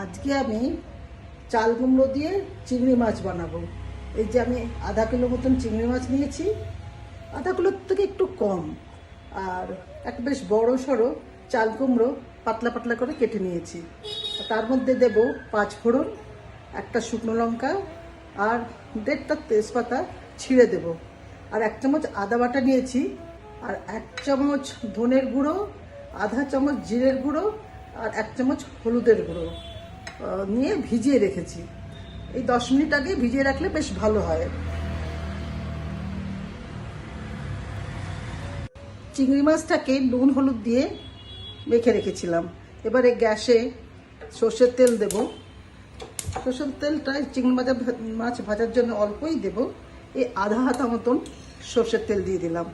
আজকে আমি চাল কুমড়ো দিয়ে চিংড়ি মাছ বানাবো। এই যে আমি আধা কিলো মতন চিংড়ি মাছ নিয়েছি, আধা কিলোর থেকে একটু কম, আর একটা বেশ বড় সড়ো চাল কুমড়ো পাতলা পাতলা করে কেটে নিয়েছি। তার মধ্যে দেব 5 ফোড়ন, একটা শুকনো লঙ্কা আর 1.5টা তেজপাতা ছিঁড়ে দেব, আর 1 চামচ আদা বাটা নিয়েছি, আর 1 চামচ ধনের গুঁড়ো, আধা চামচ জিরের গুঁড়ো আর 1 চামচ হলুদের গুঁড়ো নিয়ে ভিজিয়ে রেখেছি। এই 10 মিনিট আগে ভিজিয়ে রাখলে বেশ ভালো হয়। চিংড়ি মাছটাকে নুন হলুদ দিয়ে মেখে রেখেছিলাম। এবারে গ্যাসে সর্ষের তেল দেব। সর্ষের তেলটা চিংড়ি মাছ ভাজার জন্য অল্পই দেব। এই আধা হাতা মতন সর্ষের তেল দিয়ে দিলাম।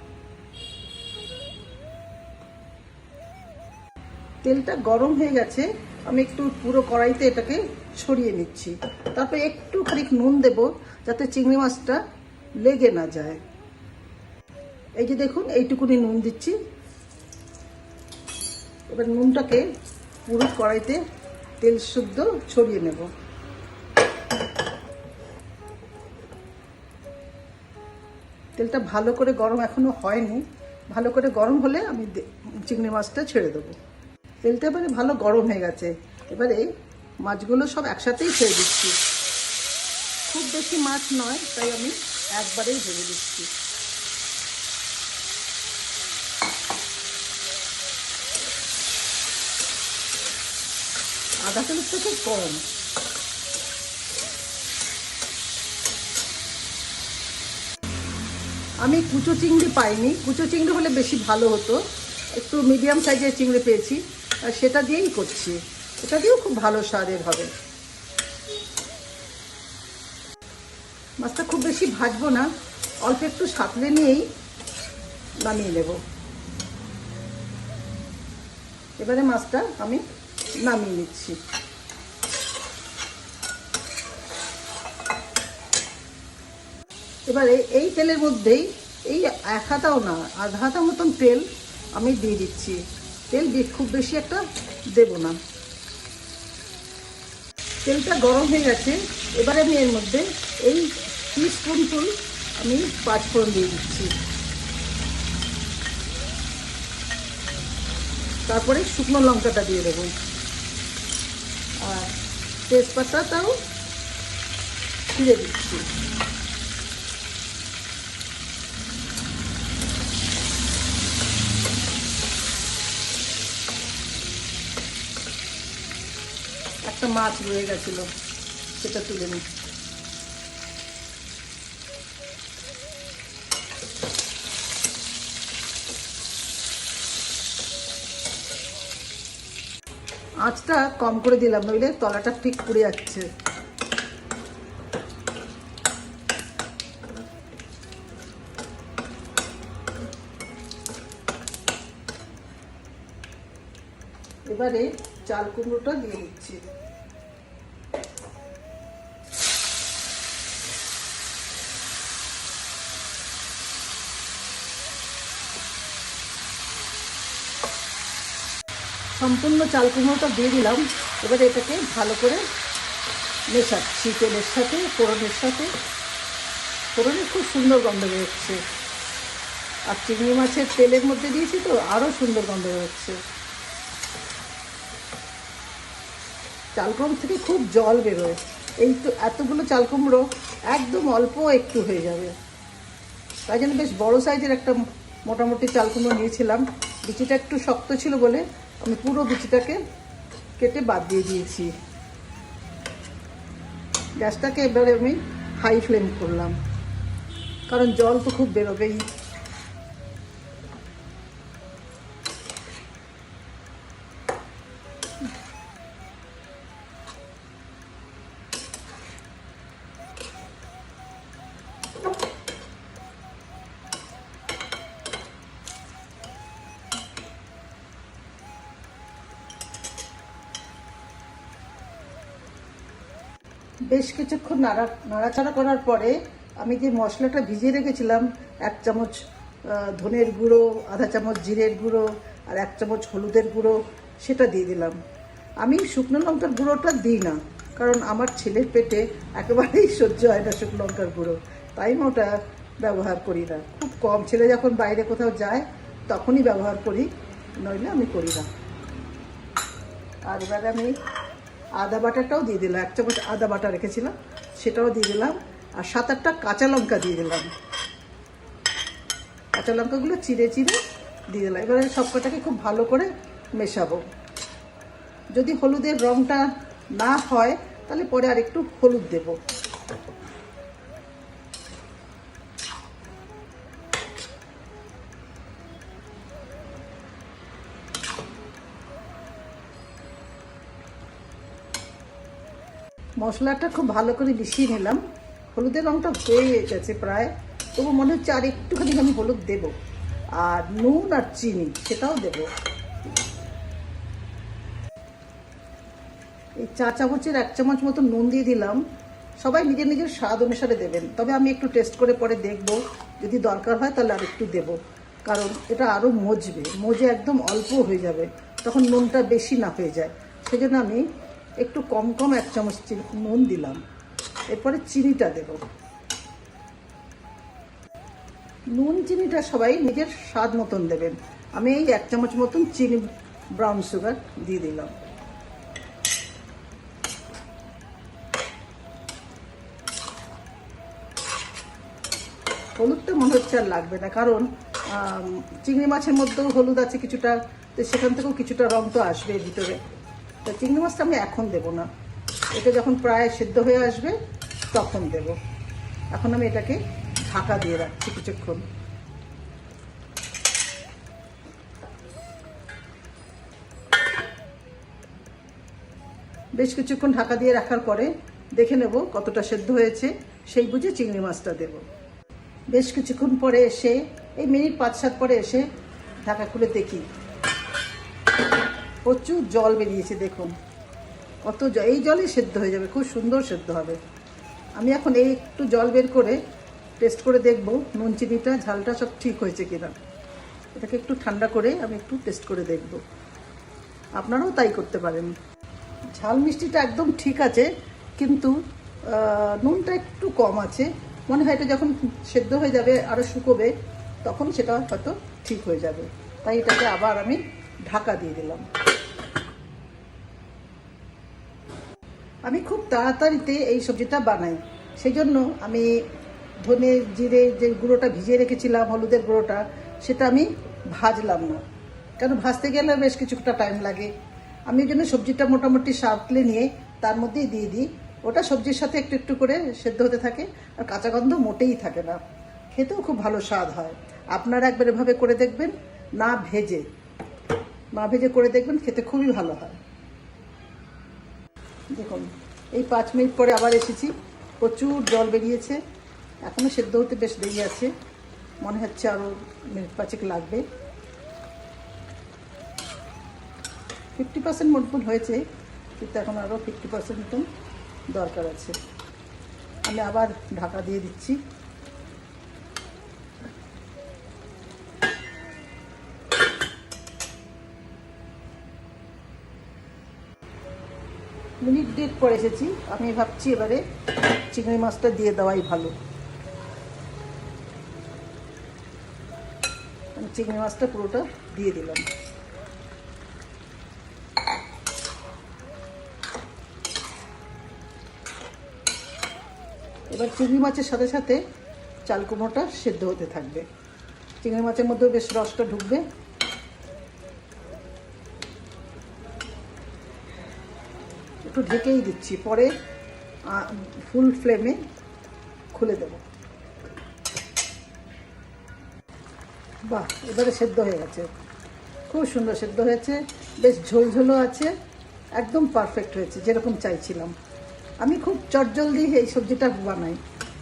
তেলটা গরম হয়ে গেছে, আমি একটু পুরো কড়াইতে এটাকে ছড়িয়ে নিচ্ছি। তারপরে একটু খানিক নুন দেব যাতে চিংড়ি মাছটা লেগে না যায়। এই যে দেখুন, এইটুকুনি নুন দিচ্ছি। এবার নুনটাকে পুরো কড়াইতে তেল শুদ্ধ ছড়িয়ে নেব। তেলটা ভালো করে গরম এখনো হয়নি, ভালো করে গরম হলে আমি চিংড়ি মাছটা ছেড়ে দেবো। তেলটা এবারে ভালো গরম হয়ে গেছে, এবারে মাছগুলো সব একসাথেই ছেড়ে দিচ্ছি। খুব বেশি মাছ নয়, তাই আমি একবারেই ভেজে দিচ্ছি। আধা কিলোর থেকে কম। আমি কুচো চিংড়ি পাইনি, কুচো চিংড়ি হলে বেশি ভালো হতো। একটু মিডিয়াম সাইজের চিংড়ি পেয়েছি, আর সেটা দিয়েই করছি। এটা দিয়েও খুব ভালো স্বাদের হবে। মাছটা খুব বেশি ভাজবো না, অল্প একটু সাঁতলে নিয়েই নামিয়ে নেব। এবারে মাছটা আমি নামিয়ে নিচ্ছি। এবারে এই তেলের মধ্যেই এই 1 হাতাও না, আধা হাতা মতন তেল আমি দিয়ে দিচ্ছি। তেল খুব বেশি একটা দেব না। তেলটা গরম হয়ে গেছে, এবারে আমি এর মধ্যে এই টিস্পুনফুল আমি 5 ফোড়ন দিয়ে দিচ্ছি। তারপরে শুকনো লঙ্কাটা দিয়ে দেবো, আর তেজপাতাটাও ছিঁড়ে দিচ্ছি। একটা মাছ রয়ে গেছিল, সেটা তুলে নিই। আঁচটা কম করে দিলাম, নইলে তলাটা ঠিক পুড়ে যাচ্ছে। এবারে চাল কুমড়োটা দিয়ে দিচ্ছি। সম্পূর্ণ চাল কুমড়োটা দিয়ে দিলাম। এবারে এটাকে ভালো করে মেশাচ্ছি তেলের সাথে, ফোড়নের সাথে। ফোড়নের খুব সুন্দর গন্ধ বেরোচ্ছে, আর চিংড়ি মাছের তেলের মধ্যে দিয়েছি তো আরও সুন্দর গন্ধ বেরোচ্ছে। চাল কুমড়ো থেকে খুব জল বেরোয়। এই তো এতগুলো চাল কুমড়ো একদম অল্প একটু হয়ে যাবে, তাই জন্য বেশ বড় সাইজের একটা মোটামুটি চাল কুমড়ো নিয়েছিলাম। বিচিটা একটু শক্ত ছিল বলে আমি পুরো বিচিটাকে কেটে বাদ দিয়ে দিয়েছি। গ্যাসটাকে এবারে আমি হাই ফ্লেম করলাম, কারণ জল তো খুব বেরোবেই। বেশ কিছুক্ষণ নাড়াচাড়া করার পরে আমি যে মশলাটা ভিজিয়ে রেখেছিলাম, 1 চামচ ধনের গুঁড়ো, আধা চামচ জিরের গুঁড়ো আর 1 চামচ হলুদের গুঁড়ো, সেটা দিয়ে দিলাম। আমি শুকনো লঙ্কার গুঁড়োটা দিই না, কারণ আমার ছেলের পেটে একেবারেই সহ্য হয় না শুকনো লঙ্কার গুঁড়ো, তাই আমি ওটা ব্যবহার করি না। খুব কম, ছেলে যখন বাইরে কোথাও যায় তখনই ব্যবহার করি, নইলে আমি করি না। আর এবারে আমি আদা বাটাটাও দিয়ে দিলাম, 1 চামচ আদা বাটা রেখেছিলাম সেটাও দিয়ে দিলাম, আর 7-8টা কাঁচা লঙ্কা দিয়ে দিলাম। কাঁচা লঙ্কাগুলো চিড়ে চিড়ে দিয়ে দিলাম। এবারে সব কটাকে খুব ভালো করে মেশাবো। যদি হলুদের রঙটা না হয় তাহলে পরে আর একটু হলুদ দেব। মশলাটা খুব ভালো করে মিশিয়ে নিলাম। হলুদের রঙটা হয়ে গেছে প্রায়, তবু মনে হচ্ছে আর একটুখানি আমি হলুদ দেব। আর নুন আর চিনি সেটাও দেব। এই 4 চামচের 1 চামচ মতো নুন দিয়ে দিলাম। সবাই নিজের নিজের স্বাদ অনুসারে দেবেন, তবে আমি একটু টেস্ট করে পরে দেখব, যদি দরকার হয় তাহলে আর একটু দেবো, কারণ এটা আরও মজে একদম অল্প হয়ে যাবে, তখন নুনটা বেশি না হয়ে যায়। সেজন্য আমি একটু কম 1 চামচ নুন দিলাম। এরপরে চিনিটা দেব। নুন চিনিটা সবাই নিজের স্বাদ মতন দেবেন। আমি এই 1 চামচ মতন চিনি, ব্রাউন সুগার দিয়ে দিলাম। হলুদটা মনে হচ্ছে আর লাগবে না, কারণ চিংড়ি মাছের মধ্যেও হলুদ আছে কিছুটা, তো সেখান থেকেও কিছুটা রং তো আসবে ভিতরে। তো চিংড়ি মাছটা আমি এখন দেব না, এটা যখন প্রায় সেদ্ধ হয়ে আসবে তখন দেব। এখন আমি এটাকে ঢাকা দিয়ে রাখছি কিছুক্ষণ। বেশ কিছুক্ষণ ঢাকা দিয়ে রাখার পরে দেখে নেব কতটা সেদ্ধ হয়েছে, সেই বুঝে চিংড়ি মাছটা দেব। বেশ কিছুক্ষণ পরে এসে, এই মিনিট 5-7 পরে এসে ঢাকা খুলে দেখি প্রচুর জল বেরিয়েছে। দেখুন কত জল, এই জলে সেদ্ধ হয়ে যাবে, খুব সুন্দর সেদ্ধ হবে। আমি এখন এই একটু জল বের করে টেস্ট করে দেখব নুন চিনিটা ঝালটা সব ঠিক হয়েছে কিনা। এটাকে একটু ঠান্ডা করে আমি একটু টেস্ট করে দেখব, আপনারাও তাই করতে পারেন। ঝাল মিষ্টিটা একদম ঠিক আছে, কিন্তু নুনটা একটু কম আছে। মনে হয় এটা যখন সেদ্ধ হয়ে যাবে, আরও শুকোবে, তখন সেটা হয়তো ঠিক হয়ে যাবে। তাই এটাকে আবার আমি ঢাকা দিয়ে দিলাম। আমি খুব তাড়াতাড়িতে এই সবজিটা বানাই, সেই জন্য আমি ধনে জিরে যে গুঁড়োটা ভিজিয়ে রেখেছিলাম, হলুদের গুঁড়োটা, সেটা আমি ভাজলাম না, কারণ ভাজতে গেলে বেশ কিছুটা টাইম লাগে। আমি ওই জন্য সবজিটা মোটামুটি সাঁতলে নিয়ে তার মধ্যেই দিয়ে দিই। ওটা সবজির সাথে একটু একটু করে সেদ্ধ হতে থাকে, আর কাঁচা গন্ধ মোটেই থাকে না, খেতেও খুব ভালো স্বাদ হয়। আপনারা একবার এভাবে করে দেখবেন, না ভেজে করে দেখবেন, খেতে খুবই ভালো হয়। দেখুন এই 5 মিনিট পরে আবার এসেছি, প্রচুর জল বেরিয়েছে, এখনও সেদ্ধ হতে বেশ দেরি আছে, মনে হচ্ছে আরও মিনিট 5 লাগবে। 50% মতন হয়েছে, কিন্তু এখন আরও 50% মতন দরকার আছে। আমি আবার ঢাকা দিয়ে দিচ্ছি। মিনিট 1.5 পরে এসেছি, আমি ভাবছি এবারে চিংড়ি মাছটা দিয়ে দেওয়াই ভালো। আমি চিংড়ি মাছটা পুরোটা দিয়ে দিলাম। এবার চিংড়ি মাছের সাথে সাথে চাল কুমড়োটা সেদ্ধ হতে থাকবে, চিংড়ি মাছের মধ্যেও বেশ রসটা ঢুকবে। একটু ঢেকেই দিচ্ছি, পরে ফুল ফ্লেমে খুলে দেব। বাহ, এবারে সেদ্ধ হয়ে গেছে, খুব সুন্দর সেদ্ধ হয়েছে, বেশ ঝোলঝোলও আছে, একদম পারফেক্ট হয়েছে, যেরকম চাইছিলাম। আমি খুব চটজলদি এই সবজিটা বানাই,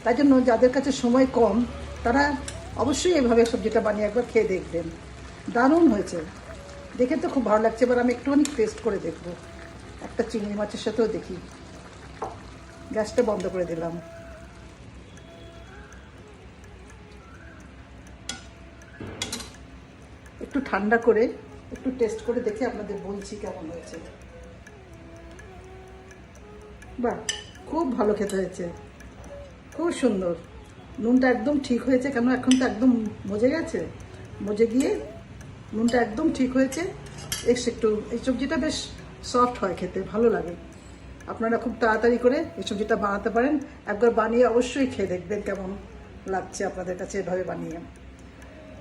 তাই জন্য যাদের কাছে সময় কম তারা অবশ্যই এভাবে সবজিটা বানিয়ে একবার খেয়ে দেখবেন, দারুণ হয়েছে, দেখে তো খুব ভালো লাগছে। এবার আমি একটুখানি টেস্ট করে দেখব, একটা চিংড়ি মাছের সাথেও দেখি। গ্যাসটা বন্ধ করে দিলাম। একটু ঠান্ডা করে একটু টেস্ট করে দেখে আপনাদের বলছি কেমন হয়েছে। বাহ, খুব ভালো খেতে হয়েছে, খুব সুন্দর। নুনটা একদম ঠিক হয়েছে, কেন এখন তো একদম মজে গেছে, মজে গিয়ে নুনটা একদম ঠিক হয়েছে। একটু এই সবজিটা বেশ সফট হয়, খেতে ভালো লাগে। আপনারা খুব তাড়াতাড়ি করে এই সবজিটা বানাতে পারেন। একবার বানিয়ে অবশ্যই খেয়ে দেখবেন কেমন লাগছে আপনাদের কাছে এভাবে বানিয়ে।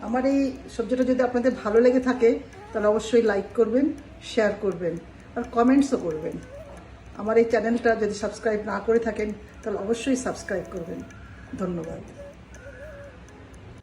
আমার এই সবজিটা যদি আপনাদের ভালো লেগে থাকে তাহলে অবশ্যই লাইক করবেন, শেয়ার করবেন আর কমেন্টসও করবেন। আমার এই চ্যানেলটা যদি সাবস্ক্রাইব না করে থাকেন তাহলে অবশ্যই সাবস্ক্রাইব করবেন। ধন্যবাদ।